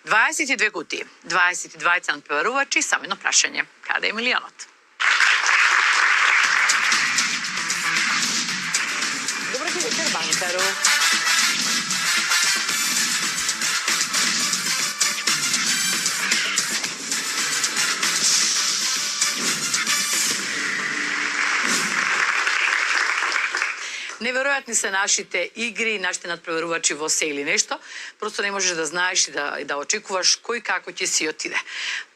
22 кутии, 22 надпреварувачи, само едно прашање. Каде е милионот? Добро ти вечер, банкару. Неверојатни се нашите игри, нашите надпреварувачи во се или нешто. Просто не можеш да знаеш и да очекуваш кој како ќе си отиде.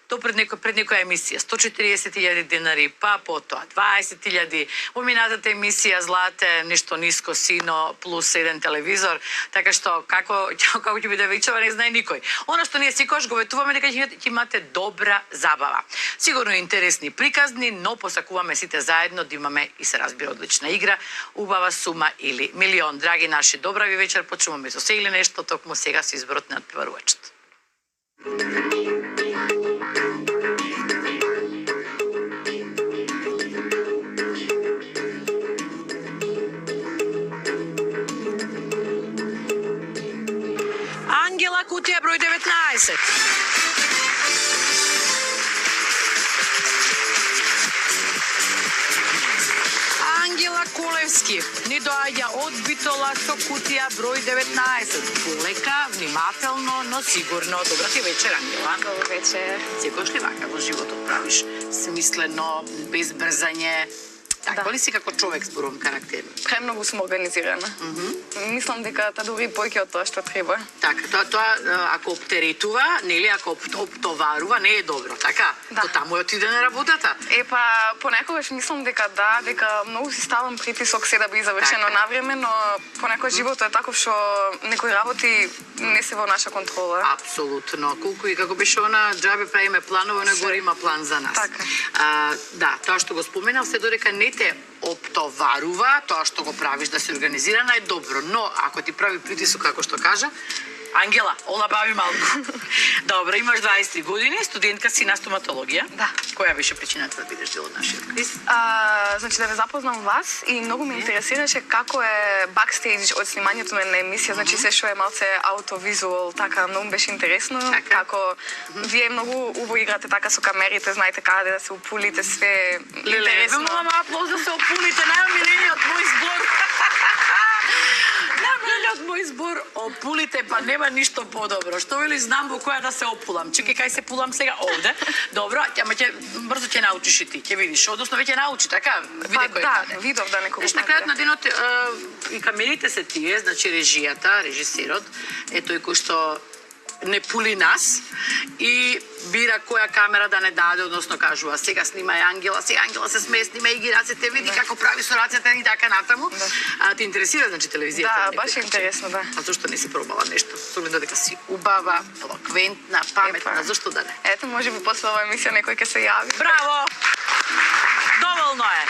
То пред некоја емисија 140.000 денари, па потоа 20.000, во минатата емисија Злате нешто ниско сино плюс 1 телевизор, така што како ќе биде вечерва не знае никој. Она што ние секогаш го ветуваме дека ќе имате добра забава. Сигурно интересни приказни, но посакуваме сите заедно да имаме и се разбира одлична игра, убава сума или милион. Драги наши, добра ви вечер, почнуваме со се или нешто, токму сега со изборот на надпреварувачот. Ангела, кутија број 19. Ангела Колевски ни доаѓа од Битола со кутија број 19. Полека, внимателно, но сигурно. Добра ти вечер, Ангела. Добро вечер. Секојаш ли вака во животот правиш смислено, без брзање? Така ли си како човек зборувам карактерно? Премногу сум организирана. Мислам дека дури поќе од тоа што треба. Така, тоа ако оптеретува, нели, ако оптоварува, не е добро, така? Да. То таму отиде на работата. Понекогаш мислам дека многу си ставам притисок се да би завршено навреме, но понекогаш животот е таков што некои работи не се во наша контрола. Апсолутно. Колку и како беше она, џабе правиме планови, не гори има план за нас. Така. Да, тоа што го споменав, се додека не те оптоварува, тоа што го правиш да си организирана е добро, но ако ти прави притисок, како што кажа, Ангела, олабави малку. Добро, имаш 23 години, студентка си на стоматологија. Да. Која беше причината да бидеш дел од нашиот квиз? Значи да ве запознам вас и многу ме интересираше како е бакстејдж од снимањето на емисија, значи се што е малце аутовизуал, така многу беше интересно, како вие многу убаво играте така со камерите, знаете каде да се опулите, све интересно. Леле, мама, аплауз да се опулите, најомилениот мој збор. Најмилениот мој збор, опулите, па нема ништо подобро. Што вели, знам во која да се опулам. Чекај, кај се пулам сега овде. Добро, ама брзо ќе научиш и ти, ќе видиш. Односно веќе научи, така? Виде кој каде. Да, видов да некого. На крајот на денот и камерите се тие, значи режијата, режисерот, е тој кој што не пули нас и бира која камера да не даде, односно кажува сега снимај Ангела, сега Ангела се смее, снимај ги рацете, види како прави со рацете и така натаму. Те интересира, значи, телевизијата? Да, баш интересно, да. А зашто не си пробала нешто? Согледно дека си убава, елоквентна, паметна, зашто да не? Ето, може би после оваа емисија некој ќе се јави. Браво! Доволно е.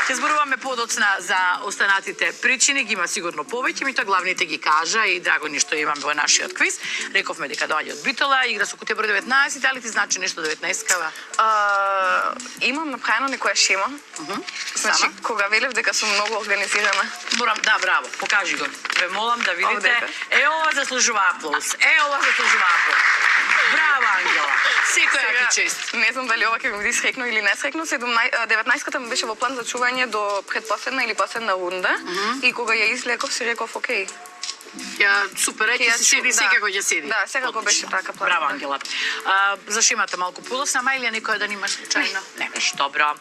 Ќе зборуваме подоцна за останатите причини, ги има сигурно повеќе, ми тоа главните ги кажа и драго ни што имаме во нашиот квиз. Рековме дека доаѓа од Битола, игра со кутија број 19, дали ти значи нешто 19-кава? Имам направено некоја шема. Значи, кога велев дека сум многу организирана. Да, браво, покажи го. Ве молам да видите. Ова заслужува аплауз. Ова заслужува аплауз. Браво, Ангела. Секоја ти чест. Не знам дали ова ќе ми биде срекно или не срекно. 19-ката ми беше во план за чување до предпоследна или последна рунда и кога ја излеков си реков окей. Супер, ќе се седи, секако ќе седи. Да, секако беше така план. Браво, Ангела. За шемата малку подоцна, ама или некоја да немаш случајно? Немаш, добро.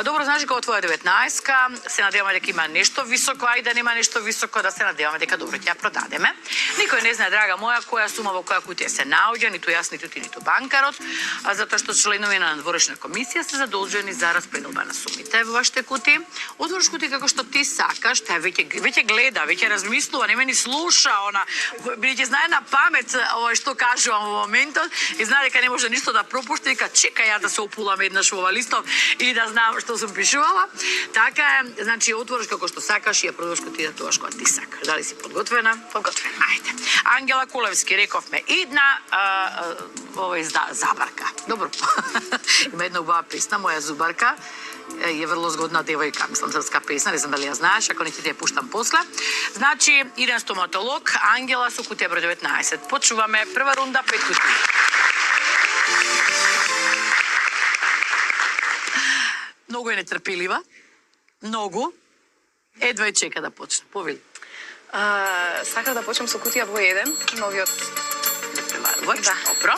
Добро, знаеш кога твоја 19-ка, се надеваме дека има нешто високо, а и да нема нешто високо, да се надеваме дека добро ќе ја продадеме. Никој не знае, драга моја, која сума во која кутија се наоѓа, ниту јас, ниту ти, ниту банкарот, затоа што членови на надворешна комисија се задолжени за распределба на сумите во вашите кутии. Отвориш кутија како што ти сакаш, таа веќе гледа, веќе размислува, не ме ни слуша, она, бидејќи знае на памет ова што кажувам во моментот и знае дека не може ништо да пропушти, дека чекај ја да се опулам еднаш во ова листов и да знам што сум пишувала. Така е, значи отвориш како што сакаш и ја продолжиш кутија тоа што ти сакаш. Дали си подготвена? Подготвена. Ајде. Ангела Колевски, рековме, идна забарка. Добро. Има една убава песна, моја зубарка. е врло згодна девојка, мислам српска песна, не знам дали ја знаеш, ако не ќе ти ја пуштам после. Значи, иден стоматолог, Ангела со кутија број 19. Почуваме прва рунда, 5 кутии. Многу е нетрпелива, многу. Едва чека да почне. Повели. Сакав да почнем со кутија број 1, новиот. Да. Добро.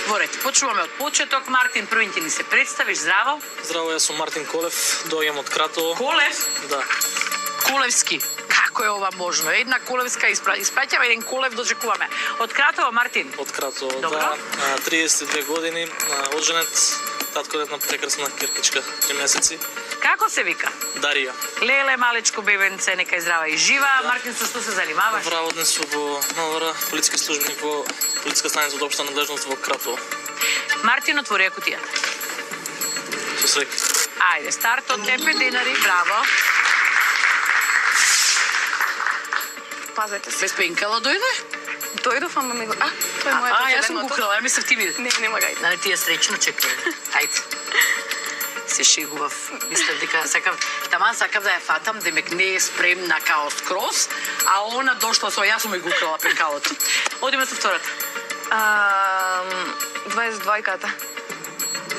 Во ред, почуваме од почеток. Мартин, првин ти ни се представиш, здраво. Здраво, јас сум Мартин Колев, доаѓам од Кратово. Колев? Да. Колевски. Како е ова можно? Една Колевска испраќава, еден Колев дочекуваме. Од Кратово, Мартин? Од Кратово, Добро. да. 32 години, одженет, татко една прекрасна киркичка, 3 месеци. Како се вика? Дарија. Леле, малечко бебенце, нека здрава и жива. Да. Мартин, со што се занимаваш? Вработен сум во МВР, полициски службеник во полициска станица од општа надлежност во Кратово. Мартин, отвори ја кутијата. Со среќа. Ајде, старт од тебе, денари, браво. Пазете се. Без пенкала дојде? Дојдов, ама ми го... Тоа е моето Јас сум зеленото. гукала, ја мислев ти биде. Не, нема гај. Да не ти е среќно, чекај. Ајде. Се шегував. Мислев дека сакав да ја фатам, демек не е спремна као скроз, а она дошла со јас сум и гукала пенкалото. Одиме со втората. 22-ката.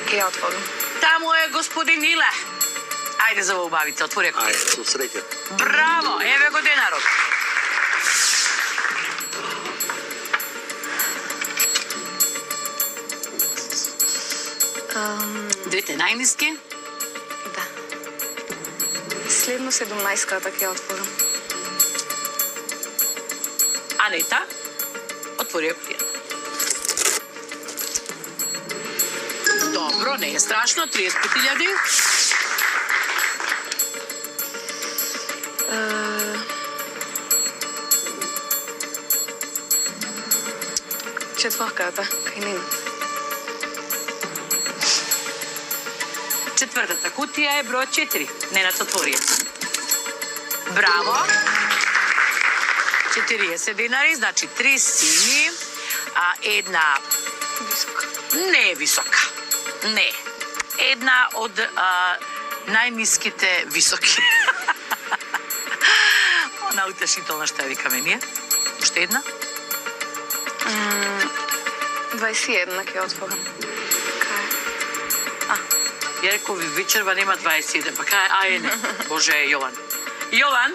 Ке ја отворим. Таму е господин Иле. Ајде за убавица, отвори ја. Ајде, со среќа. Браво, еве го денарот. Двете најниски. Да. Следно 17-ката ќе ја отворим. Анета, отвори ја кутијата. Добро, не е страшно, 35.000. Четвртката, кај нема. Четвртата кутија е број 4. Ненат отвори ја. Браво. 40 денари, значи 3 сини, а една Висока. не е висока. Не. Една од најниските високи. Она утешителна што ја викаме ние. Уште една? 21 ќе ја отворим. Кај? Ја реков ви вечерва нема 21, па кај ај не. Боже, Јован. Јован,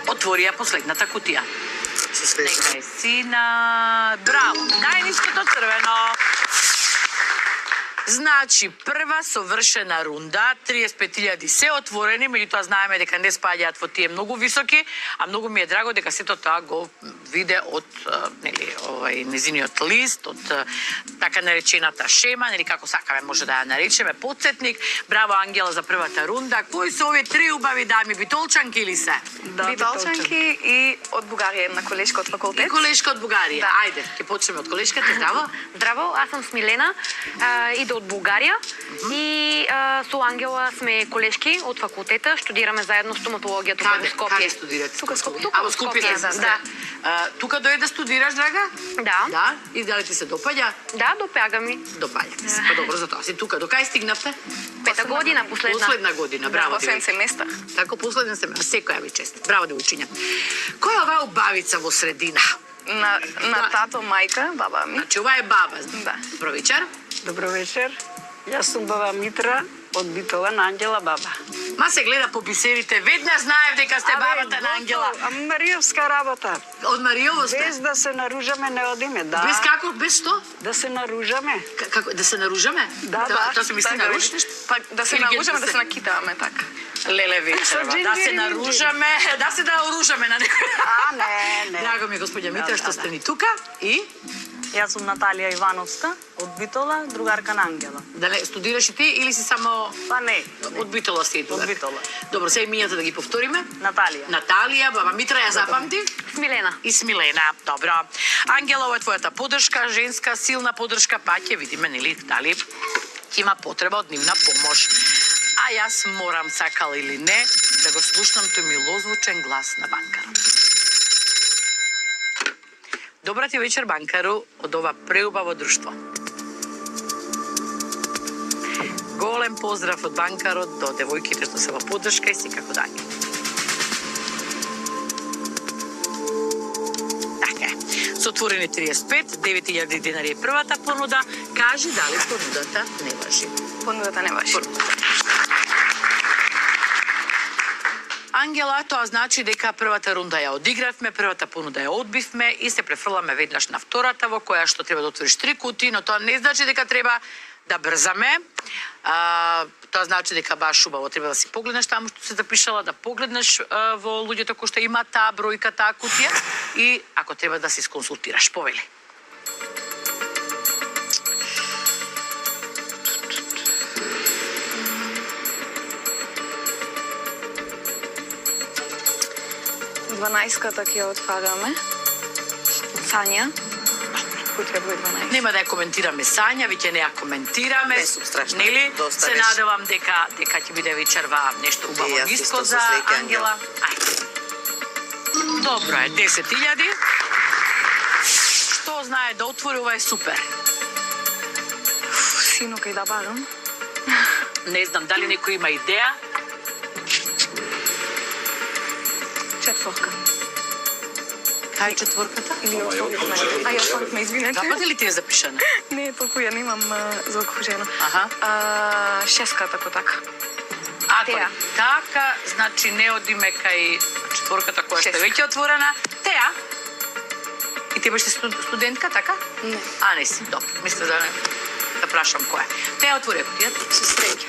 отвори ја последната кутија. Со среќа. Нека е сина. Браво. Најниското црвено. Значи, прва совршена рунда, 35.000 се отворени, меѓутоа знаеме дека не спаѓаат во тие многу високи, а многу ми е драго дека сето тоа го виде од незиниот лист, од така наречената шема, нели како сакаме може да ја наречеме, подсетник. Браво Ангела за првата рунда. Кои се овие три убави дами, битолчанки или се? Да, битолчанки и од Бугарија, една колешка од факултет. И колешка од Бугарија. Да. Ајде, ќе почнеме од колешката. Здраво. Здраво, аз съм Смилена, иде од Бугарија и со Ангела сме колешки од факултета, штудираме заедно стоматологија тука во Скопје. Каде студирате? Тука Скопје. А во Скопје Скопје, сте. да. Тука дојде да студираш, драга? Да. Да. И дали ти се допаѓа? Да, допега ми. Допаѓа ти се. Па добро, затоа си тука. До кај стигнавте? Пета година, последна. Последна година. Браво. Последен девојки. семестар. Така последен семестар. Секоја ви чест. Браво девојчиња. Која е оваа убавица во средина? На тато, мајка, баба ми. Значи ова е баба. Да. Добро вечер. Добро вечер. Јас сум баба Митра од Битола на Ангела баба. Ма се гледа по бисерите. Веднаш знаев дека сте бабата на Ангела. А Маријовска работа. Од Маријово сте. Без да се наружаме не одиме, да. Без како? Без што? Да се наружаме. Како да се наружаме? Да. Тоа се мисли Така, нарушиш? Па да се Или наружаме, да да се- се накитаваме така. Леле вечерва. Да се джинджери, наружаме, да се наоружаме на некој. А, не. Драго ми господја Митра Да, што да, сте да. ни тука и Јас сум Наталија Ивановска од Битола, другарка на Ангела. да не студираш и ти или си само Па не, од Битола си тука? од Битола. Добро, сега имињата да ги повториме. Наталија. Наталија, баба Митра ја запамти. Смилена. И Смилена. Добро. Ангела, ова е твојата поддршка, женска, силна поддршка, па ќе видиме, нели, дали има потреба од нивна помош. А јас морам, сакал или не, да го слушнам тој милозвучен глас на банкарот. Добра ти вечер, банкару, од ова преубаво друштво. Голем поздрав од банкарот до девојките што се во поддршка и секако дање. Така е. Со отворени 35, 9000 денари е првата понуда. Кажи дали понудата не важи. Понудата не важи. Ангела, тоа значи дека првата рунда ја одигравме, првата понуда ја одбивме и се префрламе веднаш на втората во која што треба да отвориш 3 кутии, но тоа не значи дека треба да брзаме. Тоа значи дека баш убаво треба да си погледнеш таму што се запишала, да погледнеш во луѓето кои што има таа бројка, таа кутија и ако треба да се исконсултираш, повели. Дванајската ќе ја отвараме. Сања. Кутија број 12. Нема да ја коментираме Сања, веќе не ја коментираме. Не сум страшна. Нели? Доста Се беше. надевам дека ќе биде вечерва нешто убаво И јас ниско исто за со среќа, Ангела. Ајде. Добро е, 10.000. Што знае да отвори, ова е супер. Сино кај да барам. Не знам дали некој има идеја. Четворка. Кај четворката? Или отворивме. А ја отворивме, извинете. Два пати ли ти е запишана? Не, толку ја немам за окружено. Аха. Шеска, тако така. Теа. Така, значи не одиме кај четворката која што е Шеска. веќе отворена. Теа. И ти беше студентка, така? Не. А, не си, добро. Мисля да прашам која. Теа отвори кутијата. Со среќа.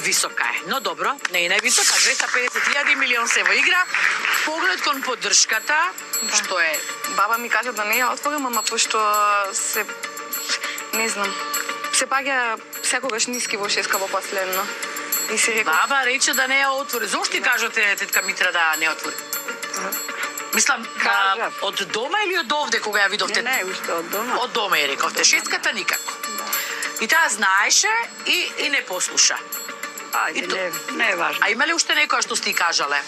Висока е, но добро, не е највисока, 250.000 милион се во игра. Поглед кон поддршката, што е... Баба ми кажа да не ја отворам, ама пошто се... Не знам. Се паѓа секогаш ниски во шеска во последно. И си реков... Баба рече да не ја отвори. Зошто ти кажате, тетка Митра, да не отвори? Мислам, Кажав. од дома или од овде кога ја видовте? Не, уште од дома. Од дома ја рековте, шестката никако. И таа знаеше и не послуша. И то- Ајде, не е важно. А има ли уште некоја што сте кажале?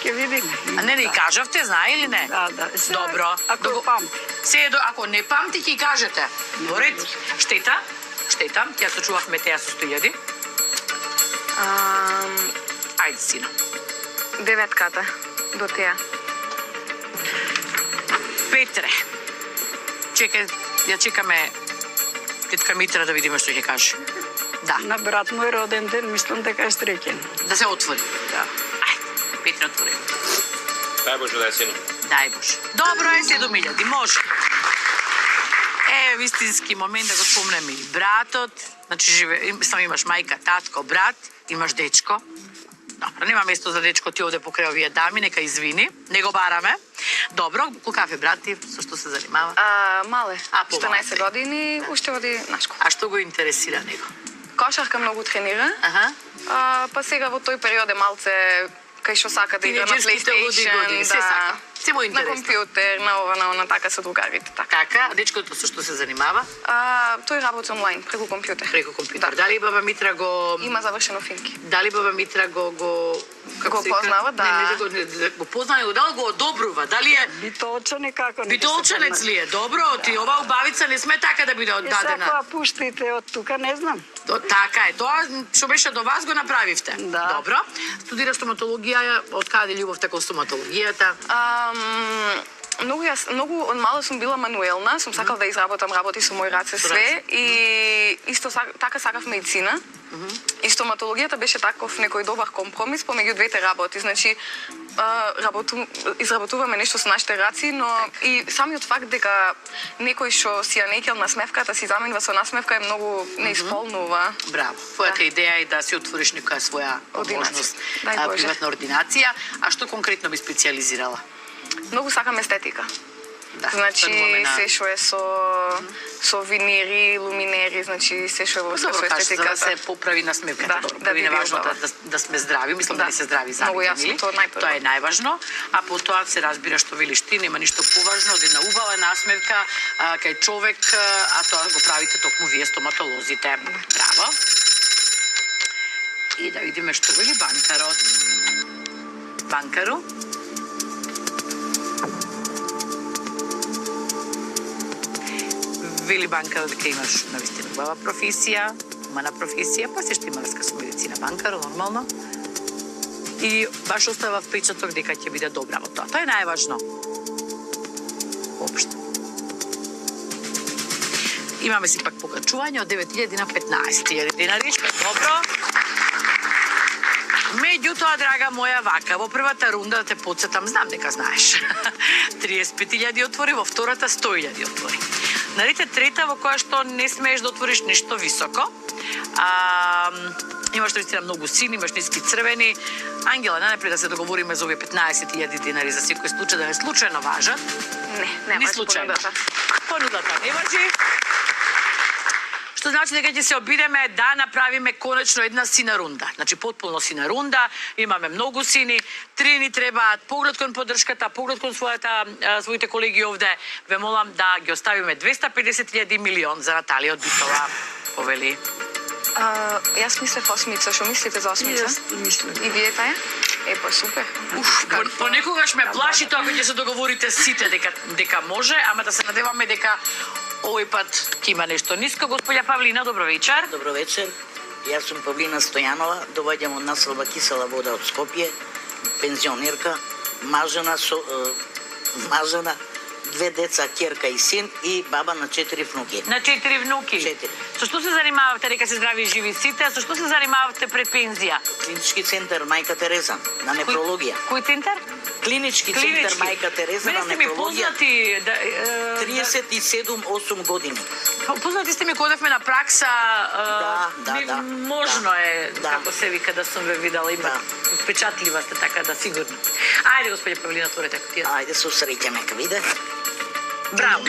Ќе видиме. А не ни кажавте, знае или не? Да, да. Сега, Добро. Ако памти. Ако не памти, ќе кажете. Во ред, штета, ќе сочувавме теа со 100.000. Ајде, сина. Деветката до теа. Петре. Чекај, ја чекаме тетка Митра да видиме што ќе каже. Да, На брат мој роден ден, мислам дека е среќен. да се отвори. Да. Ајде, Петре отвори. Дај Боже да е сино. Дај Боже. Добро е, 7.000, може. Вистински момент да го спомнеме и братот. Значи, мислам, имаш мајка, татко, брат, имаш дечко. Добро, нема место за дечко ти овде покрај овие дами, нека извини. Не го бараме. Добро, какав е брат ти, со што се занимава? Мале, помале. 14 години, уште оди на школа. А што го интересира него? Кошарка многу тренира, па сега во тој период е малце кај што сака да игра на Тинеџерските PlayStation, години, се сака. Се му на интересно. компјутер, на ова, на она, така со другарите, така. Така, а дечкото со што се занимава? Тој работи онлайн, преку компјутер. Преку компјутер. Дали баба Митра го... Има завршено финки. Дали баба Митра го како Го се вика? познава, да. Не, го познава, него дали го одобрува, дали е Битолче некако не битолченец ли е? Добро, ти ова убавица не сме така да биде И оддадена. сега пуштите од тука, не знам. Така е, тоа што беше до вас го направивте. Да. Добро. Студира стоматологија, од каде љубовта кон стоматологијата? Многу од мала сум била мануелна, сум сакала да изработам работи со мои раце све и исто така сакав медицина. И стоматологијата беше таков некој добар компромис помеѓу двете работи. Значи, изработуваме нешто со нашите раци, но и самиот факт дека некој што си ја неќел насмевката си заменува со насмевка е многу неисполнува. Браво. Твојата идеја е да си отвориш некоја своја Ординација. можност, Дај Боже. приватна ординација. А што конкретно би специализирала? Многу сакам естетика. Да, Значи, тргуваме на- се што е со винери, луминери, значи се што е во врска Добро со кажеш, за да естетиката. се поправи насмевката. Да, Добро, да прави биде неважно убава. да сме здрави, мислам да Да. не се здрави Многу замите, јасно, нели? тоа е најпрво. Тоа е најважно, а по тоа се разбира што велиш ти, нема ништо поважно од една убава насмевка кај човек, а тоа го правите токму вие стоматолозите. Браво. И да видиме што вели банкарот. Банкаро? Вели банкарот дека имаш навистина убава професија, умана професија, па се што има врска со медицина, банкар, нормално. И баш остава впечаток дека ќе биде добра во тоа. Тоа е најважно. Општо. Имаме си пак покачување од 9.000 на 15.000 денари, што е добро. Меѓутоа, драга моја, вака, во првата рунда, да те подсетам, знам дека знаеш, 35.000 отвори, во втората 100.000 отвори. Нарите трета во која што не смееш да отвориш нешто високо. Имаш наистина многу сини, имаш ниски црвени. Ангела, најнапред да се договориме за овие 15.000 денари за секој случај, да не случајно важат. Не Ни важи случајно. понудата. Понудата не важи. Што значи дека ќе се обидеме да направиме конечно една сина рунда. Значи потполно сина рунда, имаме многу сини, 3 ни требаат, поглед кон поддршката, поглед кон своите колеги овде. Ве молам да ги оставиме 250.000 милион за Наталија од Битола. Повели. Јас мислев осмица, што мислите за осмица? Јас мислам. И вие таја? Па супер. Понекогаш ме плаши тоа кога ќе се договорите сите дека може, ама да се надеваме дека овој пат ќе има нешто ниско. Господја Павлина, добро вечер. Добро вечер. Јас сум Павлина Стојанова, доаѓам од населба Кисела вода од Скопје, пензионерка, мажена, две деца, ќерка и син и баба на 4 внуки. На 4 внуки. 4. Со што се занимававте дека се здрави и живи сите? Со што се занимававте пред пензија? Клинички центар Мајка Тереза на нефрологија. Кој центар? Клинички центар Мајка Тереза на Мене сте ми нефрологија. познати 37-8 години. Познати сте ми кодевме на пракса. Да. Можно е, Да. како се вика, да сум ве видела. Има впечатлива сте, така да сигурно. Ајде, господи Павлина, отворете кутија. Ајде се усреќаме, ка виде. Браво.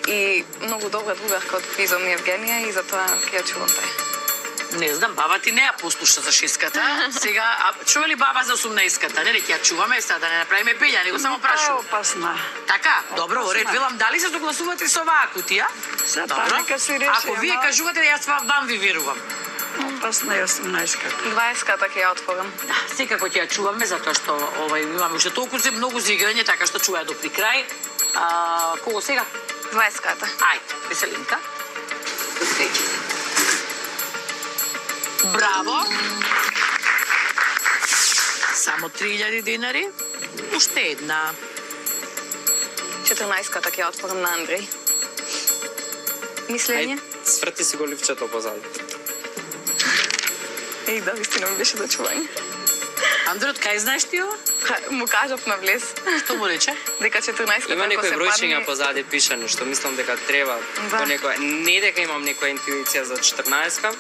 И многу добра другарка од квизом Евгенија и затоа ќе ја чувам тај. Не знам, баба ти не ја послуша за 6-ката. Сега, чува ли баба за 18-ката? Не, ќе ја чуваме, сега да не направиме пења, него само Тоа е прашувам. опасна. Така, добро, во ред, велам, дали се согласувате со оваа кутија? Се тоа нека се реши. Ако вие кажувате, јас вам ви верувам. Опасна е 18-ката. 20-ката ќе ја отворам. Да, секако ќе ја чуваме, затоа што имаме уште толку многу за играње, така што чуваја до при крај. Кого сега? 20-ката. Ајде, Веселинка. До среќа. Браво. Само 3.000 денари. Уште една. 14-ката ќе ја отворам на Андреј. Мислење? Сврти си го ливчето позади. Еј, да, вистина ми беше дочување. Андрот, кај знаеш ти ова? Му кажав на влез. Што му рече? Дека 14-ката Има ако некои се бројчиња падне... позади пишани, што мислам дека треба. Да. По некоја, не дека имам некоја интуиција за 14-ка,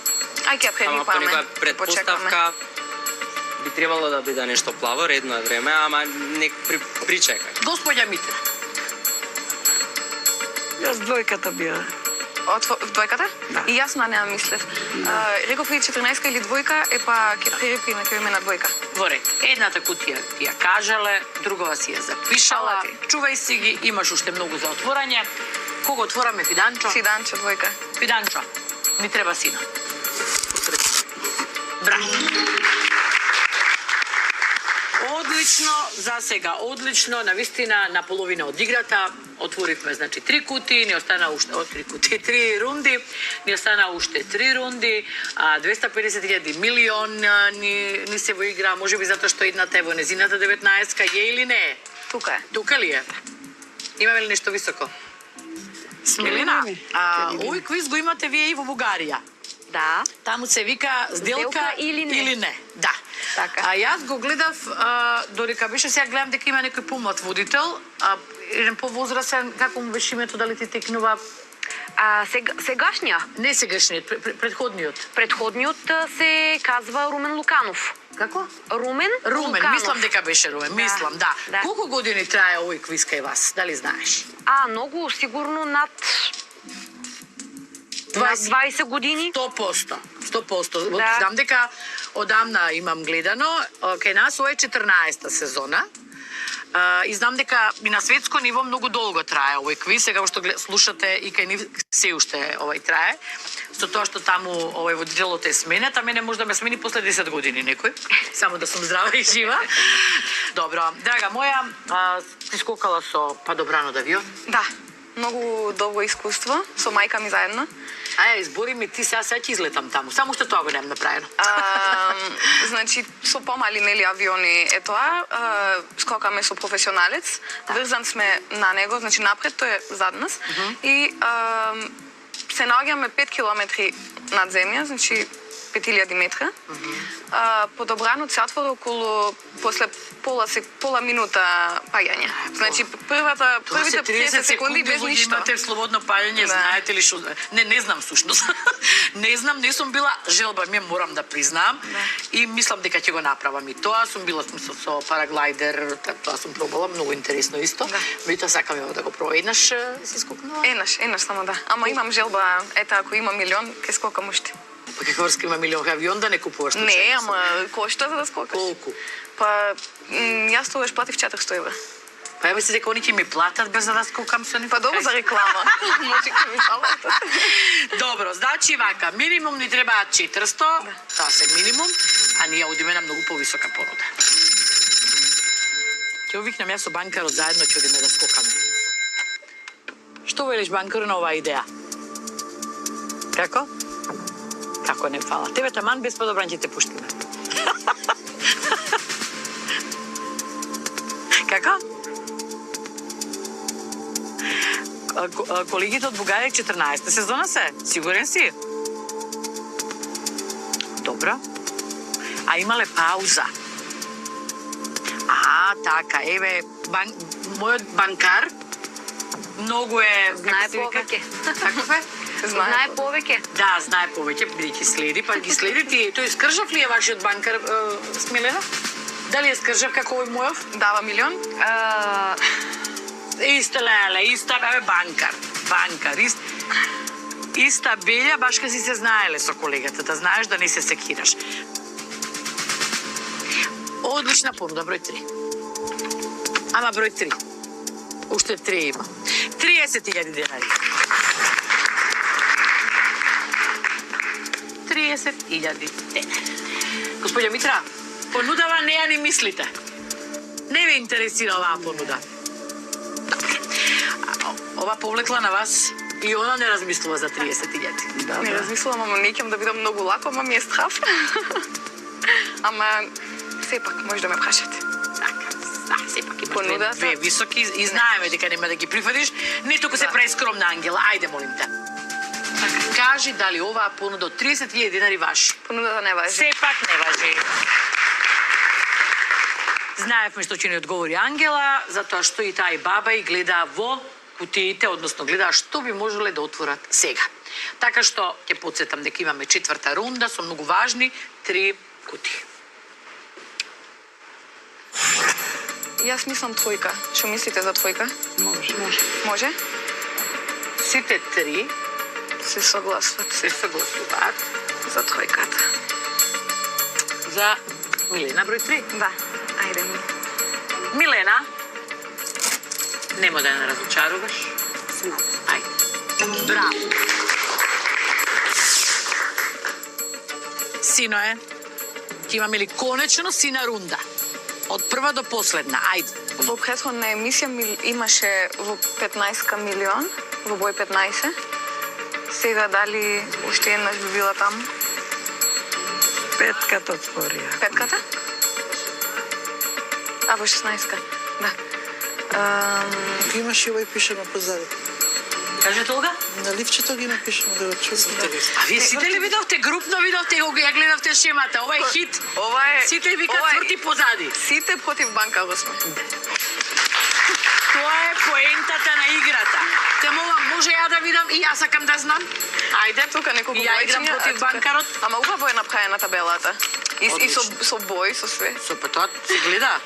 Ај ќе ја ама по пренипаме. некоја предпоставка би требало да биде нешто плаво, редно е време, ама не причекај. Господја Митра. Јас двојката била. В двојката? Да. И јас на неа мислев. Реков ли 14 или двојка, па ќе пререкиме ќе име на двојка. Во ред. Едната кутија ти ја кажале, другава си ја запишала. Фала ти. Чувај си ги, имаш уште многу за отворање. Кога отвораме, Фиданчо? Фиданчо двојка. Фиданчо, ни треба сина. Браво. Одлично, за сега одлично, навистина на половина од играта. Отворивме, значи, 3 кутии, ни остана уште 3 рунди, ни остана уште 3 рунди, 250.000 милион ни се во игра, може би затоа што едната е во незината 19-ка, е или не е? Тука е. Тука ли е? Имаме ли нешто високо? Смилена, овој квиз го имате вие и во Бугарија. Да. Таму се вика сделка или не. Или не. Да. Така. Јас го гледав, додека беше, сега гледам дека има некој помлад водител, еден повозрасен, како му беше името, дали ти текнува? Сегашниот. Не сегашниот, предходниот. Предходниот се казва Румен Луканов. Како? Румен Румен, Луканов. мислам дека беше Румен, Да, мислам, да. да. Колку години трае овој квиз кај вас, дали знаеш? Многу, сигурно над 20 години. 100%. 100%. Да. Знам дека одамна имам гледано. Кај нас ова е 14-та сезона. И знам дека и на светско ниво многу долго трае овој квиз, сега што слушате и кај нив се уште трае. Со тоа што таму водителот е сменет, а мене може да ме смени после 10 години некој, само да сум здрава и жива. Добро, драга моја, ти скокала со падобран од авион? Да, многу долго искуство, со мајка ми заедно. Избори ми ти, сега ќе излетам таму, само што тоа го немам направено. Значи, со помали авиони е тоа, скокаме со професионалец, врзан сме на него, значи напред, тој е зад нас, и се наоѓаме 5 километри над земја, значи 5000 метра. Подобранот се отвори околу после пола минута паѓање. Значи првите 30 секунди без ништо. Имате слободно паѓање, знаете ли што? Не знам всушност. Не знам, не сум била, желба ми морам да признам и мислам дека ќе го направам и тоа. Сум била со параглайдер, тоа сум пробала, многу интересно исто. Меѓутоа сакам да го пробам. Еднаш си скокнала? Еднаш само да. Ама имам желба, ета ако има милион, ќе скокам уште. Па каква врска има милион, авион да не купуваш? Не, ама кошта за да скокаш. Колку? Па јас тогаш платив 400 евра. Па ја мисли дека они ќе ми платат без да скокам со нив? Па добро за реклама. Може ќе ми платат. Добро, значи вака, минимум ни требаат 400, тоа се минимум, а ние одиме на многу повисока понуда. Ќе увикнам јас со банкарот заедно, ќе одиме да скокаме. Што велиш банкар на оваа идеја? Како? Како не фала. Тебе таман без подобран ќе те пуштиме. Како? Колегите од Бугарија 14 сезона се? Сигурен си? Добро. А имале пауза. Така, еве, мојот банкар многу е... Знае повеќе. Каков е? Знае повеќе. Да, знае повеќе, бидејќи следи, па ги следи. Тој скржав ли е вашиот банкар, Смилена? Дали е скржав како овој мојов? Дава милион? Иста леле, иста бе банкар. Иста белја, баш ка си се знаеле со колегата, да знаеш да не се секираш. Одлична понуда, број 3. Ама број 3. Уште 3 има. 30.000 денари. 30.000 денари. Господја Митра, понудава не ја ни мислите. Не ве интересира оваа понуда. Ова повлекла на вас и она не размислува за 30.000. Не размислувам, ама не ќам да бидам многу лако, ама ми е страв. Ама сепак може да ме прашате. Сепак имаш две високи и знаеме дека нема да ги прифатиш. Не туку се прескромна, Ангела. Ајде, молим те. Кажи дали оваа понуда од 30.000 денари важи. Понудата не важи. Сепак не важи. Знаевме што ќе ни одговори Ангела, затоа што и таа и баба и гледаа во кутиите, односно гледаа што би можеле да отворат сега. Така што ќе потсетам дека имаме 4-та рунда со многу важни 3 кутии. Јас мислам тројка. Што мислите за тројка? Може? Сите 3 се согласуваат за тројката. За Милена број 3? Да. Ајде ми. Милена, нема да не разочаруваш. Ајде. Браво. Сино е. Ќе имаме ли конечно сина рунда? Од прва до последна, ајде. Во претходна емисија имаше во 15 милион, во бој 15. Сега дали уште еднаш би била таму? Петката отворија. Петката? А во 16-ка, да. Имаш и овој пишено позади. Кажете Олга? На ливчето ги напишено да го чувствате. А вие сите ли видовте, групно видовте, го ја гледавте шемата? Ова е хит. Ова е... Сите викат цврти позади. Сите против банкарот сме. Тоа е поентата на играта. Те молам, може ја да видам и јас сакам да знам. Ајде, тука неколку ја играм против банкарот. Ама убаво е направена табелата. И со бој, со све. Со тоа се гледа.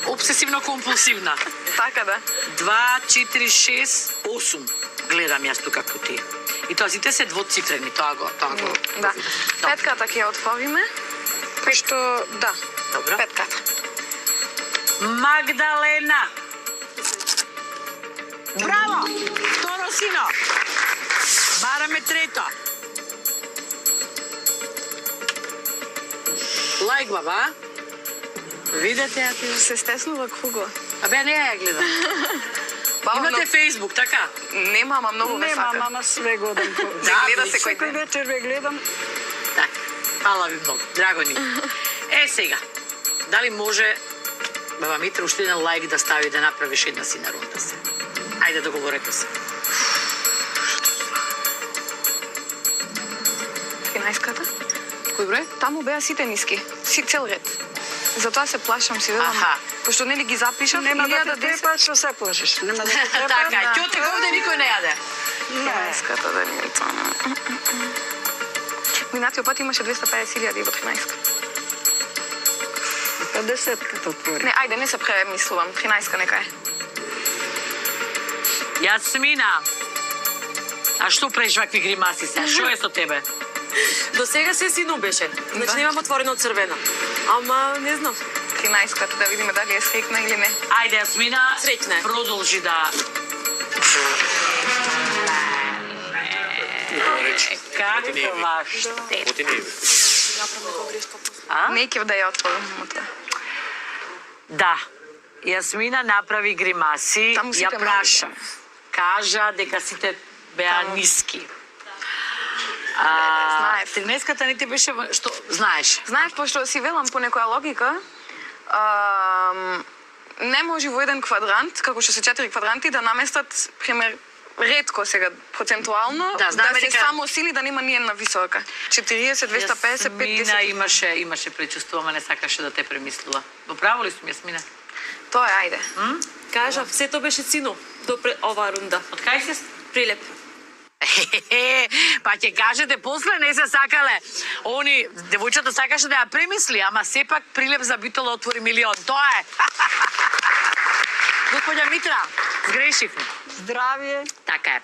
Обсесивно-компулсивна. Така да. 2, 4, 6, 8. Гледам јас тука кутии. И тоа сите се двоцифрени, тоа го. Да. Петката ќе отвориме. Пешто, да. Добро. Петката. Магдалена. Браво! Второ сино. Бараме трето. Лайк, баба. Видете ја ти? Се стеснува круго. Абе, не ја гледам. Имате Фейсбук, така? Нема, ама многу ме сака. Нема, ама све годам. Гледа секој Секој ден. вечер ве гледам. Так, фала ви многу, драго ни. Сега, дали може баба Митра уште еден лайк да стави да направиш една си на рунда се? Ајде, договорете се. 13-ката? Кој број? Таму беа сите ниски. Цел ред. Затоа се плашам, си велам. Аха. Пошто нели ги запишав, Нема да те 1010. трепа, што се плашиш. Нема да те трепа. Така, ќоте овде никој не јаде. 13-ката да не е тоа. Минатиот пат имаше 250.000 во 13-ка. 50-ката отвори. Не, ајде, не се премислувам. 13-ка нека е. Јасмина, а што правиш вакви гримаси се? Што е со тебе? До сега се сино беше. Значи немам отворено црвена. Ама не знам. 13-ката да видиме дали е среќна или не. Ајде, Јасмина, Среќна е. продолжи да... Каква штета? Оти не Не ќе да ја отворам утре. Да, Јасмина направи гримаси, Таму сите ја праша. Кажа дека сите беа Таму. ниски. Знаев. 13-ката не ти беше... Што? Знаеш? Знаеш, пошто си велам по некоја логика, не може во еден квадрант, како што се 4 квадранти, да наместат, пример, ретко сега, процентуално, Да, знаме се дека- само сили да нема ни една висока. 40, 250, Јасмина 50. имаше пречувство, ама не сакаше да те премислила. Во право ли сум, Јасмина? Тоа е, ајде. Кажав, сето беше сино до оваа рунда. Од кај се... Прилеп. Па ќе кажете, после не се сакале. Они, девојчето сакаше да ја премисли, ама сепак Прилеп за Битола отвори милион. Тоа е. Господја Митра, сгрешивме. Здравје. Така е.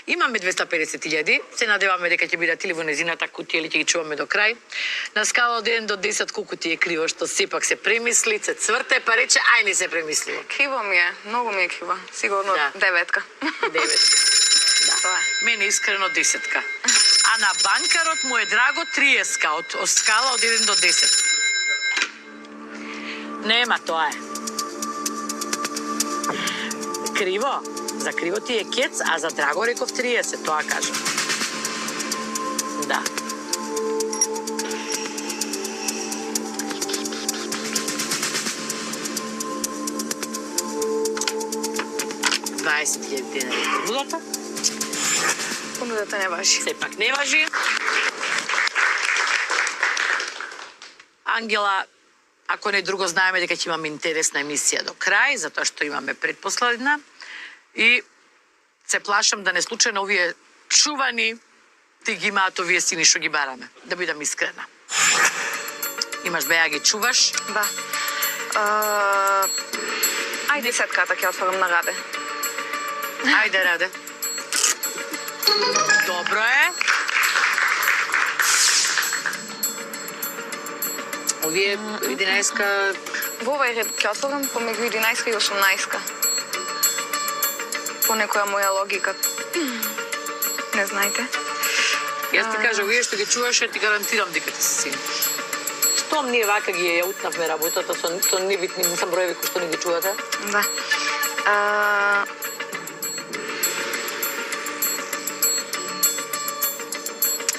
Имаме 250.000, се надеваме дека ќе бидат или во незината кутија или ќе ги чуваме до крај. На скала од 1 до 10 колку ти е криво што сепак се премисли, се цврте, па рече ај не се премислило. Криво ми е, многу ми е криво. Сигурно Да. 9-ка. 9. Тоа е. Мене искрено 10-ка. А на банкарот му е драго 30-ка од скала од 1 до 10. Нема, тоа е. Криво. За криво ти е кец, а за драго реков 30, тоа кажам. Да. $20.000 понудата. Понудата не важи. Сепак не важи. Ангела, ако не друго, знаеме дека ќе имаме интересна емисија до крај, затоа што имаме предпоследна. И се плашам да не случајно овие чувани ти ги имаат овие сини што ги бараме. Да бидам искрена. Имаш беа ги чуваш? Да. Ајде 10-ката ќе отворам на Раде. Ајде, Раде. Добро е. Овие 11-ка... Во овај ред ќе отворам помеѓу 11-ка и 18-ка. По некоја моја логика. Не знаете. Јас ти кажа, овие што ги чуваш, ти гарантирам дека ти си син. Штом ние вака ги ја утнавме работата со небитни броеви кои што не ги чувате? Да.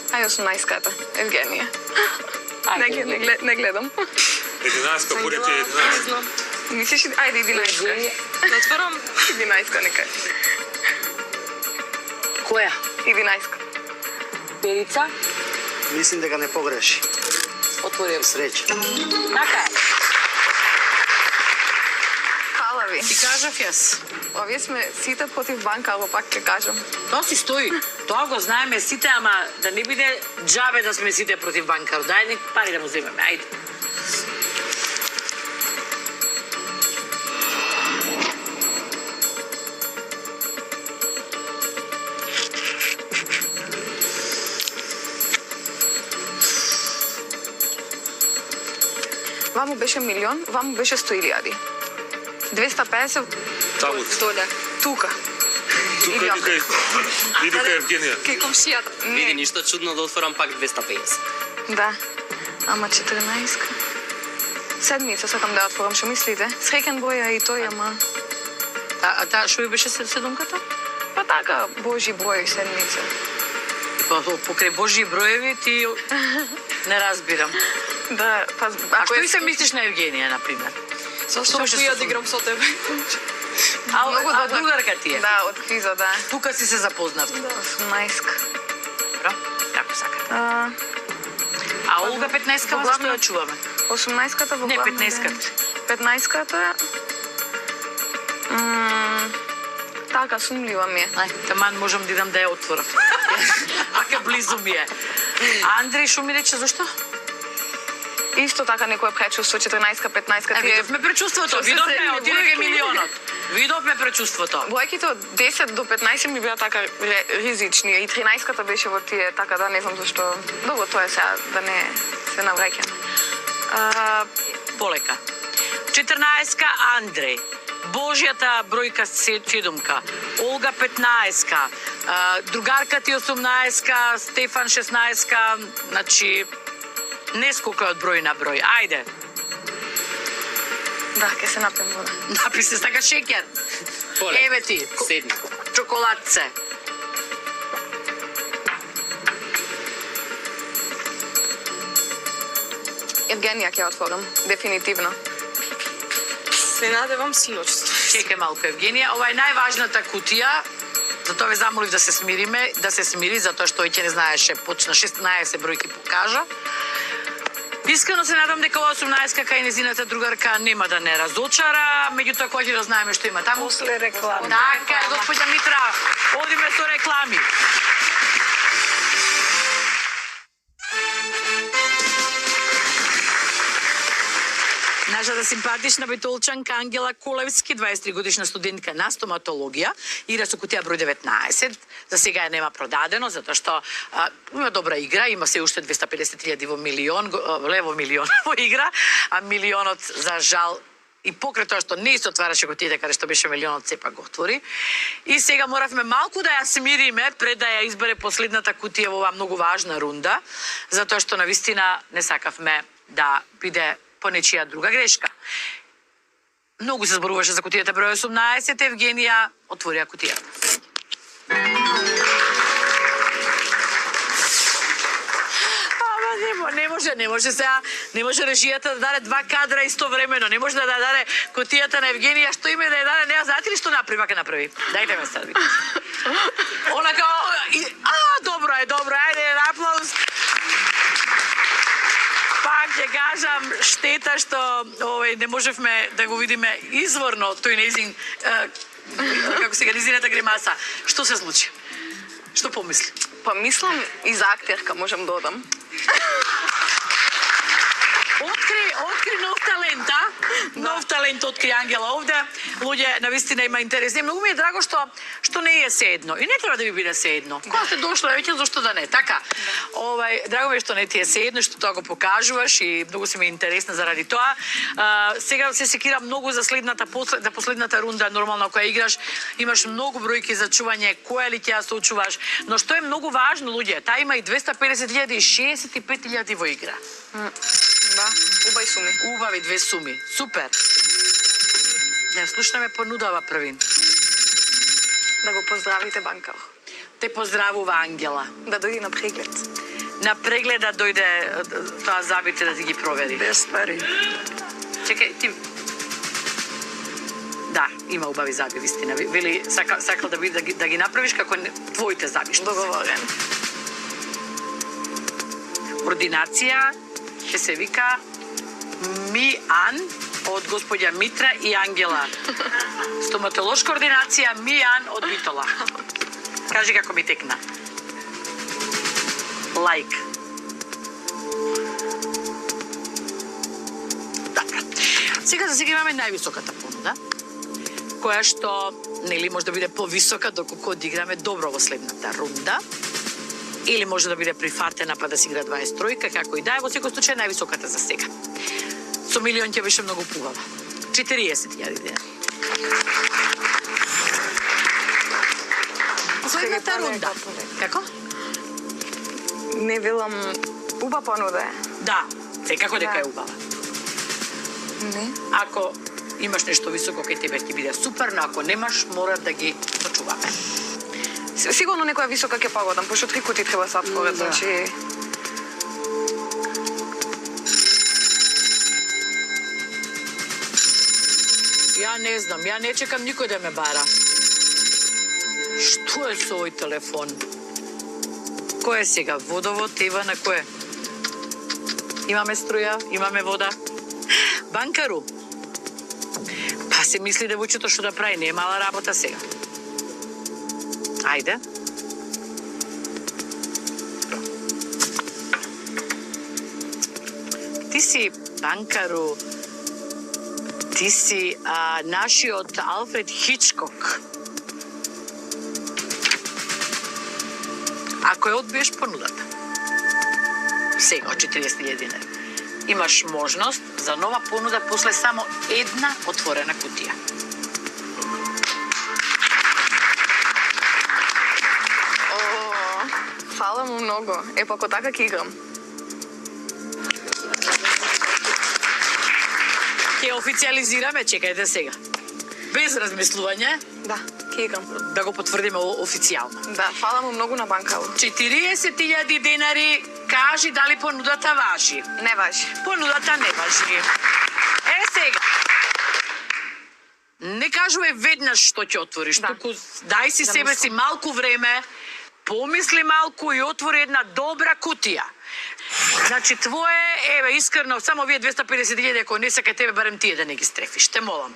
Ајде 18-ката, Евгенија. Не гледам. 11-ка, бурите 11. Мислиш, ајде 11-ка. Отворам. 11-ка нека. Која? 11-ка. Перица? Мислим дека не погреши. Отвори ја. Среќа. Така е. Фала ви. Ти кажав јас. Овие сме сите против банка, ало пак ќе кажам. Тоа си стои. Тоа го знаеме сите, ама да не биде џабе да сме сите против банкар. Дај нек пари да му земеме, ајде. Ваму беше милион, ваму беше 100.000. 250 Таму. долар. Тука. Тука иди кај Евгенија. Кај комшијата. Види, ништо чудно да отворам пак 250. Да. Ама 14. Седмица сакам да отворам, што мислите? Среќен број е и тој, ама... А таа што ви беше седумката? Па така, Божи број седмица. Покрај Божи броеви ти не разбирам. Да, па... А што ви се мислиш на Евгенија, например? Зашто ја да играм со тебе? А другарка ти е? Да, од квиза, да. Тука си се запознавте? Да, 18-ка. Добро, како сакате. А Олга 15-ка, зашто ја чуваме? 18-ката во Не, главна 15-ката. 15-ката... Така, сумлива ми е. Ај, таман можам да идам да ја отворам. Ака близу ми е. А Андреј што ми рече, зашто? Исто така некој пречувство, 14-ка, 15-ка. Видовме пречувството, видовме, отидеме милионот. Видовме пречувството. Бројките од 10 до 15 ми беа така ризични. И 13-ката беше во тие, така да не знам зашто. Добро, тоа е сега, да не се навраќаме. Полека. 14-ка Андреј. Божјата бројка седумка, Олга 15-ка, другарка ти 18-ка, Стефан 16-ка, значи не скока од број на број. Ајде. Да, ќе се напием вода. Напи се така шеќер. Еве ти. Седни. Чоколадце. Евгенија ќе отворам, дефинитивно. Се надевам синоќство. Чекај малку, Евгенија. Ова е најважната кутија. Затоа ве замолив да се смириме, да се смири, затоа што оќе не знаеше, почна 16 бројки покажа. Искрено се надам дека ова 18-ка кај незината другарка нема да не разочара, меѓутоа кој ќе да знаеме што има таму. После реклами. Така, господја Митра, одиме со реклами. Нашата симпатична битолчанка Ангела Колевски, 23 годишна студентка на стоматологија, игра со кутија број 19. За сега ја нема продадено, затоа што има добра игра, има се уште 250.000 во милион во игра, а милионот за жал и покрај тоа што не се отвараше кутијата каде што беше милионот, сепак го отвори. И сега моравме малку да ја смириме пред да ја избере последната кутија во оваа многу важна рунда, затоа што навистина не сакавме да биде по нечија друга грешка. Многу се зборуваше за кутијата број 18, Евгенија отворија кутијата. Не може сега, не може режијата да даде два кадра истовремено, не може да даде кутијата на Евгенија, што име да ја даде, не знаете ли што направи, ке направи? Дајте ме стави. Она као, добро е, ајде, аплауз. Пак ќе кажам, штета што не можевме да го видиме изворно тој незин, како сега, незината гримаса. Што се случи? Што помисли? Па мислам и за актерка можам да одам. Откри нов талент, а? Нов талент откри Ангела овде. Луѓе, навистина има интерес. Многу ми е драго што не е седно. И не треба да ви биде седно. Кога сте дошла веќе, зашто да не? Така. Драго ми е што не ти е седно, што тоа го покажуваш и многу си ми интересна заради тоа. Сега се секирам многу за последната рунда, нормално која играш, имаш многу бројки за чување, која ли ќе ја соочуваш, но што е многу важно, луѓе, таа има и 250.000 и 65.000 во игра. Да, убави суми. Убави две суми. Супер. Ја слушнаме понудава првин. Да го поздравите банкар. Те поздравува Ангела. Да дојде на преглед. На преглед да дојде тоа забите да ти ги провери. Без пари. Чекај, ти... Да, има убави заби, вистина. Вели, сакал да ги направиш како твоите заби. Договорен. Ординација ќе се вика Ми-Ан од господја Митра и Ангела. Стоматолошка ординација Ми-Ан од Битола. Кажи како ми текна. Лайк. Добро. Сега за сега имаме највисоката понуда, која што, нели, може да биде повисока доколку одиграме добро во следната рунда. Или може да биде прифатена па да си игра 23-ка, како и да е, во секој случај највисоката за сега. Со милион ќе беше многу пувава. 40.000 денари. последната рунда. Како? Не велам уба понуда е. Да, секако дека е убава. Не. Ако имаш нешто високо кај тебе ќе биде супер, но ако немаш, мора да ги почуваме. Сигурно некоја висока ќе погодам, пошто 3 кути треба се отворат, значи... Ја не знам, ја не чекам никој да ме бара. Што е со овој телефон? Кој е сега? Водовод, ева на кој? Имаме струја, имаме вода. Банкару. Па се мисли девојчето што да прави, не е мала работа сега. Ајде. Ти си банкару. Ти си нашиот Алфред Хичкок. Ако ја одбиеш понудата, сега од 40.000 динари, имаш можност за нова понуда после само една отворена кутија. Фала му многу. Па ако така ќе играм. Ќе официализираме, чекајте сега. Без размислување. Да, ќе играм. Да го потврдиме официјално. Да, фала му многу на банкалу. 40.000 денари, кажи дали понудата важи. Не важи. Понудата не важи. Сега. Не кажувај веднаш што ќе отвориш, туку дај си себе си малку време, помисли малку и отвори една добра кутија. Значи, твое, еве, искрено, само вие 250.000, ако не се кај тебе, барем тие да не ги стрефиш, те молам.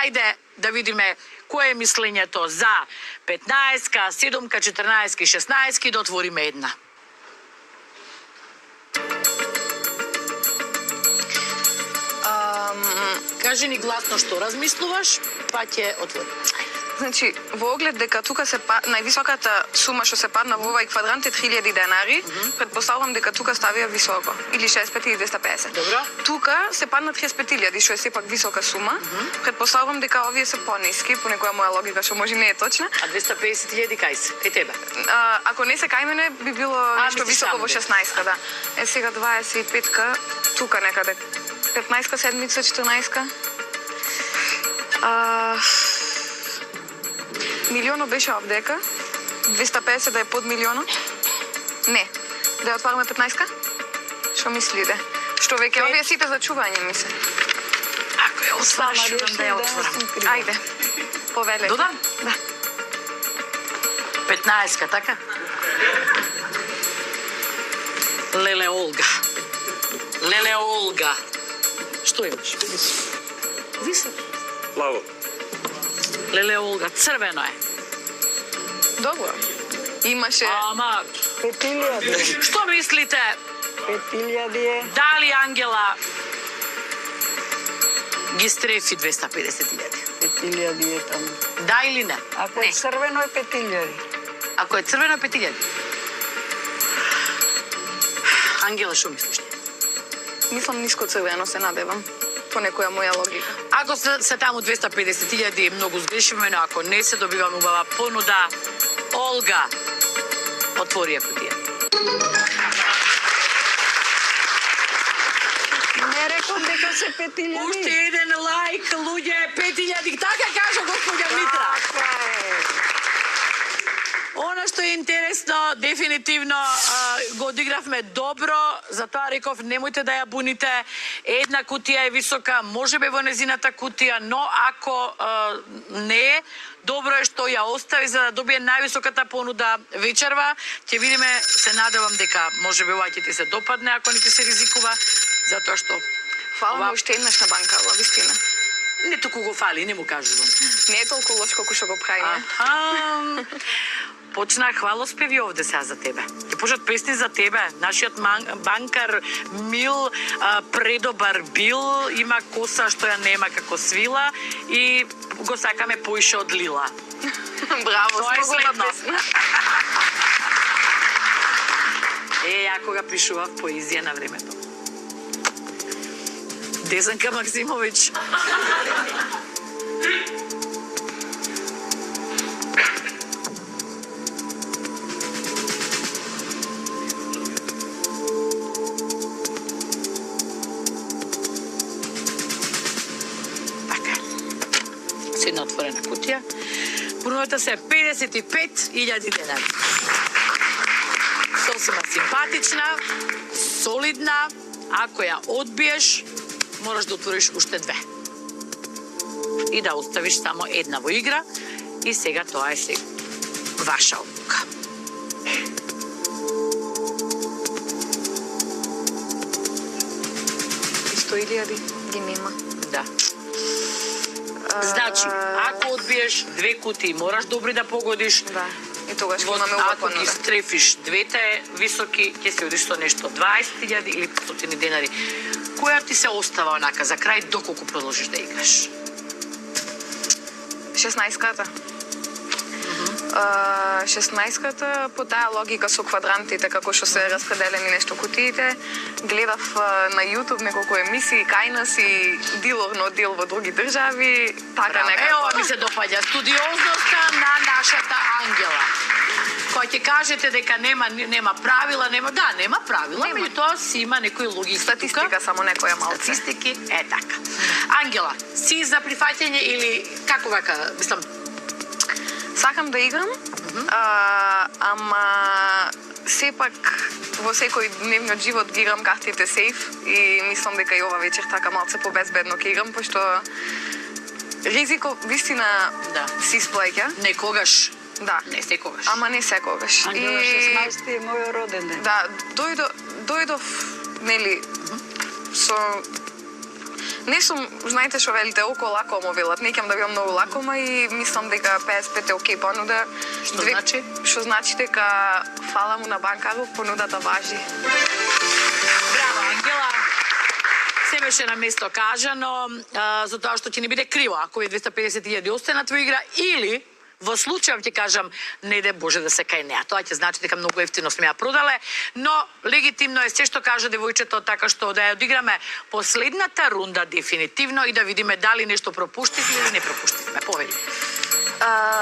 Ајде да видиме кое е мислењето за 15-ка, 7-ка, 14-ка и 16-ки, да отвориме една. Кажи ни гласно што размислуваш, па ќе отвори. Значи, во оглед дека тука се највисоката сума што се падна во овај квадрант е 3.000 денари, предпоставувам дека тука ставија високо, или 65 или 250. Добро. Тука се падна 35.000, што е сепак висока сума. Предпоставувам дека овие се пониски, по некоја моја логика што може не е точна. А 250.000 кај се? Кај тебе? Ако не се кај мене, би било нешто високо во 16-ка, да. Сега 25-ка, тука некаде. 15-ка седмица, 14-ка. Милионо беше овдека, 250 да е под милионо. Не, да ја отвараме 15-ка? Што мислите? Што веќе овие сите за чување ми се. Ако ја отвараш, да ја отворам. Ајде, повелете. Додам? Да. 15-ка, така? Леле Олга. Леле Олга. Што имаш? Висок. Плаво. Леле Олга, црвено е. Добро. Имаше... Ама... 5.000. Што мислите? 5.000 е. Дали Ангела ги стрефи 250.000? 5.000 е таму. Да или не? Ако е црвено е 5.000. Ако е црвено 5.000. Ангела, што мислиш? Мислам ниско црвено, се надевам. По некоја моја логика. Ако се таму 250.000, многу сгрешиме, но ако не се добиваме убава понуда, Олга, отвори ја кутија. Не реков дека се 5.000. Уште еден лајк, луѓе, 5.000, така кажа господја Митра. Она што е интересно, дефинитивно го одигравме добро, затоа реков немојте да ја буните. Една кутија е висока, можеби во незината кутија, но ако не е, добро е што ја остави за да добие највисоката понуда вечерва. Ќе видиме, се надевам дека можеби ова ќе ти се допадне ако не ти се ризикува, затоа што Фала уште еднаш на банкала, вистина. не туку го фали, не му кажувам. Не е толку лош колку што го правиме. Почна хвалоспеви овде сега за тебе. Ќе почнат песни за тебе. Нашиот банкар Мил, предобар бил, има коса што ја нема како свила и го сакаме поише од лила. Браво, тоа е многу следно. песна. Ја кога пишував поезија на времето. Десанка Максимович. отворена кутија. Понудата се 55.000 денари. Сосема симпатична, солидна. Ако ја одбиеш, мораш да отвориш уште две. И да оставиш само една во игра. И сега тоа е се ваша одлука. Ги нема. Да. Значи, ако одбиеш две кутии, мораш добри да погодиш. Да. И тогаш ќе Ако имаме убава ги стрефиш двете високи, ќе се одиш со нешто 20.000 или 500 денари. Која ти се остава онака за крај, доколку продолжиш да играш? 16-ката. 16-ката по таа логика со квадрантите, како што се распределени нешто кутиите, гледав на YouTube неколку емисии кај нас и дил or дил во други држави, така некако. Ево ми се допаѓа студиозноста на нашата Ангела. Кој ќе кажете дека нема правила, нема правила, меѓутоа си има некои логики. Статистика само некоја малце. Статистики е така. Ангела, си за прифаќање или како вака, мислам, сакам да играм, ама сепак во секој дневниот живот ги играм картите сейф и мислам дека и ова вечер така малце побезбедно ќе играм, пошто ризиков вистина си сплаќа. Некогаш. Да. Не секогаш. Ама не секогаш. Ангела 16 е мојот роден ден. Да, дојдов, нели, со... Не сум, знаете што велите, око лакомо велат, не ќам да бидам многу лакома и мислам дека 55 е окей понуда. Што значи? Што значи дека фала му на банкаров, понудата важи. Браво, Ангела. Се беше на место кажано, затоа што ќе не биде криво ако е 250.000 останат во игра или во случај ќе кажам не иде Боже да се кај неа. Тоа ќе значи дека многу ефтино сме ја продале, но легитимно е се што кажа девојчето, така што да ја одиграме последната рунда дефинитивно и да видиме дали нешто пропуштивме или не пропуштивме. Повели.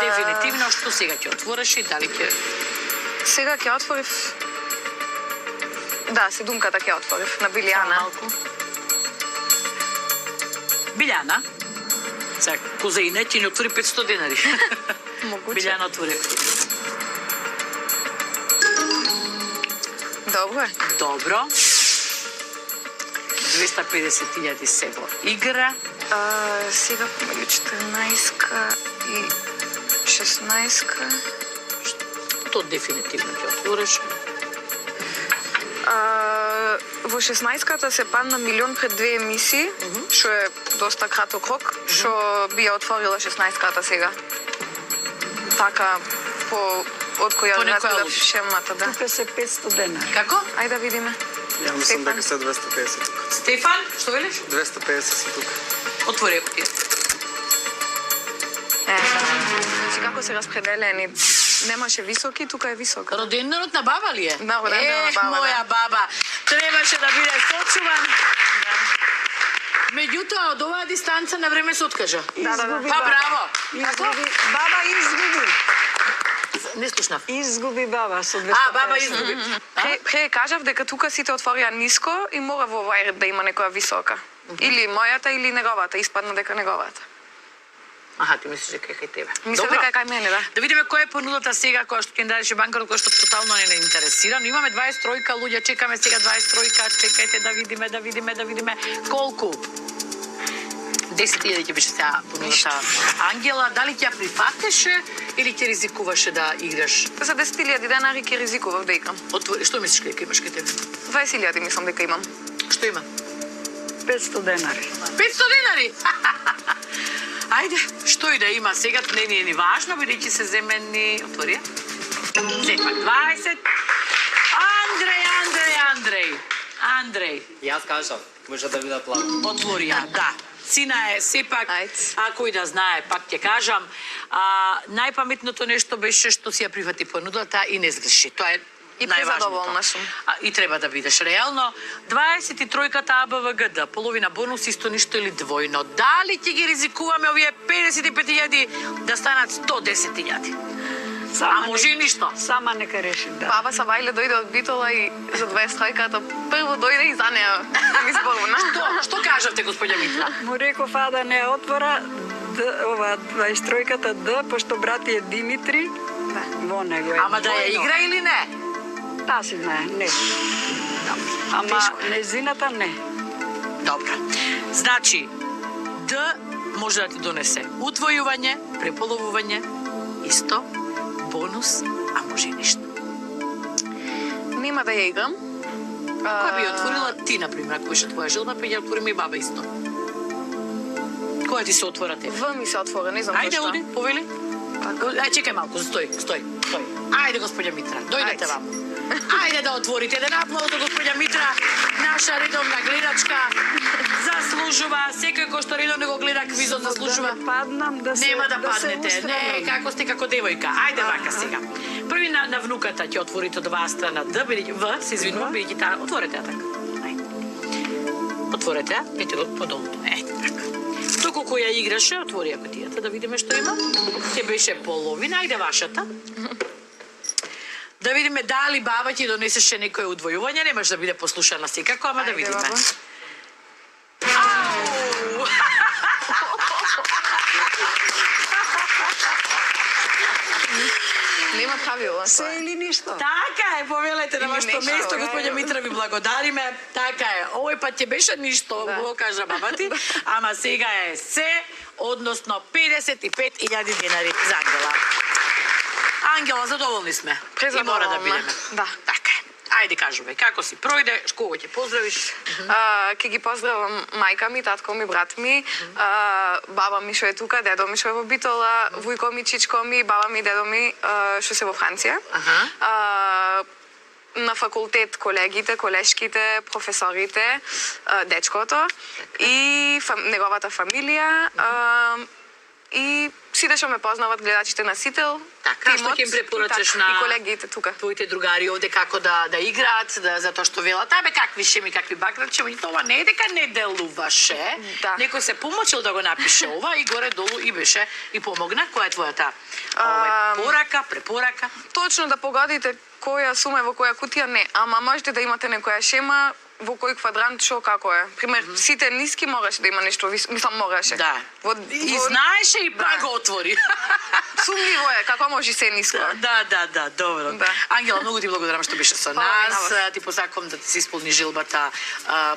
Дефинитивно што сега ќе отвориш и дали ќе... Сега ќе отворив... Да, седумката ќе отворив на Билјана. Билјана? Сега, Козаине ти не отвори 500 денари. Могуче. Билјана отвори. Добро. Добро. 250.000 се во игра. Сега помеѓу 14-ка и 16-ка. Тоа дефинитивно ќе отвориш. Во 16-ката се падна милион пред две емисии, што е доста краток рок, што би ја отворила 16-ката сега. Така, од која разгледав шемата, да. Тука се 500 денари. Како? Ајде да видиме. Ја мислам дека се 250 тука. Стефан, што велиш? 250 се тука. Отвори кутија. Значи како се распределени, немаше високи, тука е висока. Роденденот на баба ли е? Да, роденденот на баба, моја баба. Требаше да биде сочуван. Меѓутоа, од оваа дистанца на време се откажа. Да. Па браво. Изгуби. Баба изгуби. Не слушнав. Изгуби баба со 250. Баба изгуби. Пре кажав дека тука сите отворија ниско и мора во овај ред да има некоја висока. Или мојата или неговата, испадна дека неговата. Аха, ти мислиш дека е кај тебе. Мислам дека е кај мене, да. Да видиме која е понудата сега, која што ќе дадеше банкарот, која што тотално не интересира. Но имаме 23 луѓе, чекаме сега 23, чекајте да видиме колку. 10.000 ќе беше сега понудата Ангела. Дали ќе ја прифатеше или ќе ризикуваше да играш? За 10.000 денари ќе ризикував да играм. Што мислиш дека имаш кај тебе? 20.000 мислам дека имам. Што има? 500 денари. 500 денари? Ајде, што и да има сега, не ни е ни важно, бидејќи се земени... Отвори. Сепак 20. Андрей. Јас кажам, може да биде плав. Отвори ја, да. Сина е сепак, ако и да знае, пак ќе кажам, најпаметното нешто беше што си ја прифати понудата и не сгреши. Тоа е И најважното. презадоволна сум. И треба да бидеш реално. 23-ката АБВГД, половина бонус, исто ништо или двојно. Дали ќе ги ризикуваме овие 55.000 да станат 110.000? А може и ништо. Сама нека реши, да. Баба Савајле дојде од Битола и за 23-ката прво дојде и за неа ми зборувна. Што кажавте, господја Митра? Му реков да не отвора, ова 23-ката Д, пошто брат е Димитри, во него е. Ама да ја игра или не? Таа си знае, не. Ама незината не. Добра. Значи, Д може да ти донесе удвојување, преполовување, исто, бонус, а може и ништо. Нема да ја играм. Која би отворила ти, например, ако беше твоја желба, па ја отвориме и баба исто. Која ти се отвора тебе? В ми се отвора, не знам Ајде, зашто. оди, повели. Чекај малку, стој. Ајде, господја Митра, дојдете вам. Ајде да отворите еден аплаузо, господја Митра, наша редовна гледачка, заслужува, секој кој што редовно го гледа квизот заслужува. Да не паднам, да се Нема да да се паднете, не, устранам. како сте како девојка. Ајде вака сега. Први на внуката ќе отворите од оваа страна Д, бидејќи В, се извинувам, бидејќи таа, отворете ја така. Ајде. Отворете ја, ете го подолното. Ете така. Доколку ја играше, отвори ја кутијата да видиме што има. Ќе беше половина, ајде вашата. Да видиме дали баба ќе донесеше некое удвојување, немаш да биде послушана секако, ама да Ајде, видиме. баба. Ау! Нема правила. Се или ништо. Така е, повелете на Или вашето нешто, место, да. господја Митра, ви благодариме. Така е, овој пат ќе беше ништо, го кажа баба ти, ама сега е се, односно 55.000 денари за Ангела. Ангела, задоволни сме. И мора да бидеме. Да. Така е. Ајде кажуве, како си пројде, кого ќе поздравиш? Ќе ги поздравам мајка ми, татко ми, брат ми, баба ми што е тука, дедо ми што е во Битола, вујко ми, чичко ми, баба ми, дедо ми што се во Франција. На факултет колегите, колешките, професорите, дечкото и неговата фамилија и сите што ме познават, гледачите на Сител. Така, што ќе им препорачаш на и колегите тука. Твоите другари овде како да играат, затоа што велат, абе какви шеми, какви бакраче, тоа не е дека не делуваше. Да. Некој се помочил да го напише ова и горе долу и беше и помогна. Која е твојата порака, препорака? Точно да погодите која сума е во која кутија, не, ама можете да имате некоја шема во кој квадрант што како е. Пример, сите ниски мораше да има нешто, мислам мораше. Да. И знаеше и пак го отвори. Сумниво е, како може се ниско. Да, добро. Да. Ангела, многу ти благодарам што беше со Фала и на нас. вас. Ти посакувам да ти се исполни желбата,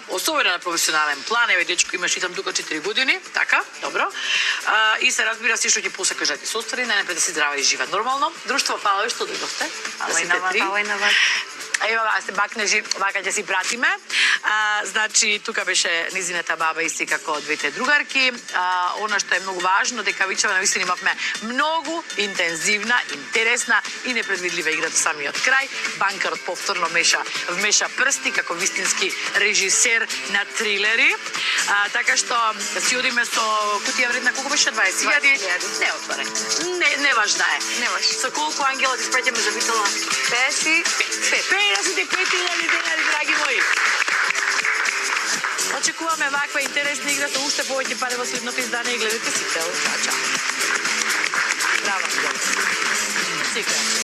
особено на професионален план. Еве, дечко, имаш итам тука 4 години, така, добро. И се разбира се што ќе посакаш да ти се оствари, најнапред да си здрава и жива нормално. Друштво, фала ви што дојдовте. Фала и на вас. Ева, се бакнежи, вака ќе си пратиме. Значи, тука беше низината баба и секако двете другарки. Она што е многу важно, дека Вичева навистина имавме многу интензивна, интересна и непредвидлива игра до самиот крај. Банкарот повторно вмеша прсти како вистински режисер на трилери. Така што си одиме со кутија вредна колку беше 20.000. Не отварај. Не ваш да е. Не ваш. Со колку Ангела ти спреќаме за Битола? 55.000 денари, драги мои. Очекуваме ваква интересна игра со уште повеќе пари во следното издание и гледате Сител. Чао. Браво. Сикра.